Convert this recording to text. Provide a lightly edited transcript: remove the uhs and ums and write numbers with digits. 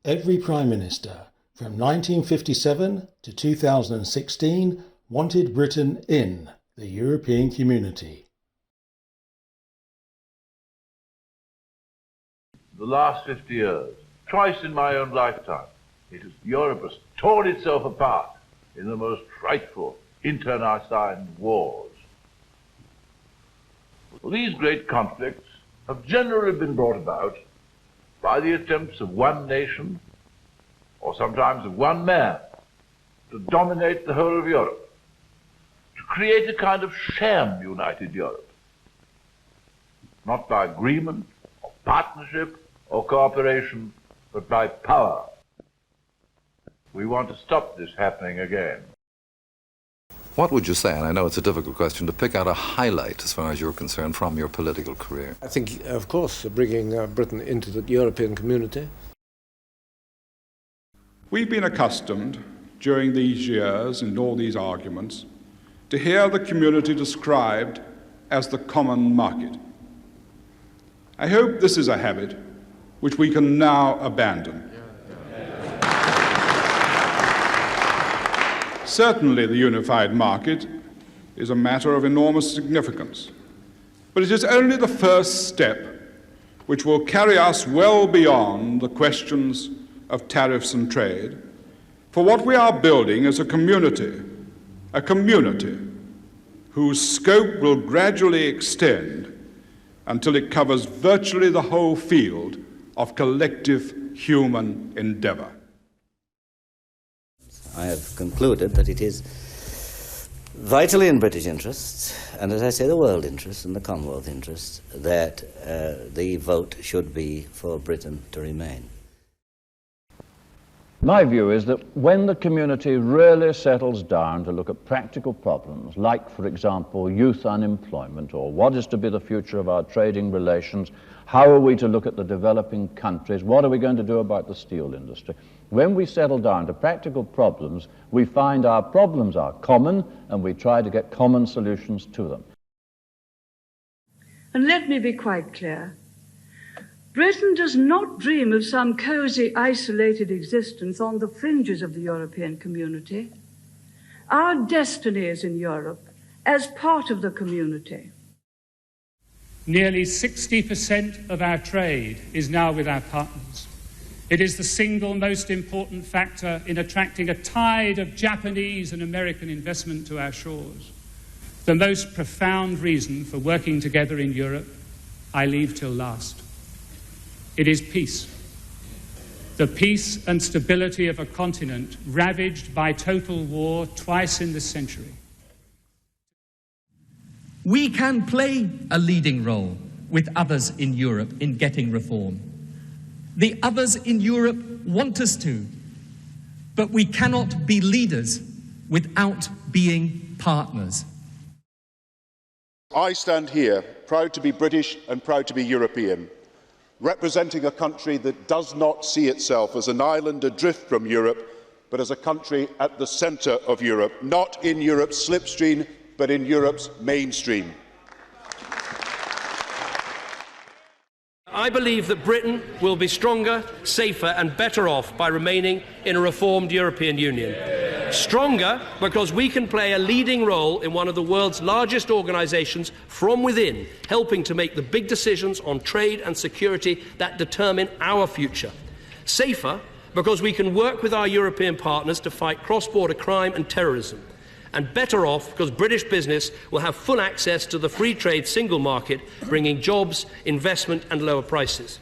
Every Prime Minister from 1957 to 2016 wanted Britain in the European Community. The last 50 years, twice in my own lifetime, Europe has torn itself apart in the most frightful internecine wars. Well, these great conflicts have generally been brought about by the attempts of one nation, or sometimes of one man, to dominate the whole of Europe, to create a kind of sham united Europe, not by agreement, or partnership, or cooperation, but by power. We want to stop this happening again. What would you say, and I know it's a difficult question, to pick out a highlight as far as you're concerned from your political career? I think, of course, bringing Britain into the European community. We've been accustomed during these years and all these arguments to hear the community described as the common market. I hope this is a habit which we can now abandon. Certainly the unified market is a matter of enormous significance, but it is only the first step which will carry us well beyond the questions of tariffs and trade, for what we are building is a community whose scope will gradually extend until it covers virtually the whole field of collective human endeavour. I have concluded that it is vitally in British interests, and as I say, the world interests and the Commonwealth interests, that the vote should be for Britain to remain. My view is that when the community really settles down to look at practical problems, like, for example, youth unemployment, or what is to be the future of our trading relations, how are we to look at the developing countries, what are we going to do about the steel industry? When we settle down to practical problems, we find our problems are common, and we try to get common solutions to them. And let me be quite clear. Britain does not dream of some cosy, isolated existence on the fringes of the European community. Our destiny is in Europe as part of the community. Nearly 60% of our trade is now with our partners. It is the single most important factor in attracting a tide of Japanese and American investment to our shores. The most profound reason for working together in Europe, I leave till last. It is peace. The peace and stability of a continent ravaged by total war twice in this century. We can play a leading role with others in Europe in getting reform. The others in Europe want us to, but we cannot be leaders without being partners. I stand here proud to be British and proud to be European, representing a country that does not see itself as an island adrift from Europe, but as a country at the centre of Europe, not in Europe's slipstream, but in Europe's mainstream. I believe that Britain will be stronger, safer and better off by remaining in a reformed European Union. Stronger because we can play a leading role in one of the world's largest organisations from within, helping to make the big decisions on trade and security that determine our future. Safer because we can work with our European partners to fight cross-border crime and terrorism. And better off because British business will have full access to the free trade single market, bringing jobs, investment and lower prices.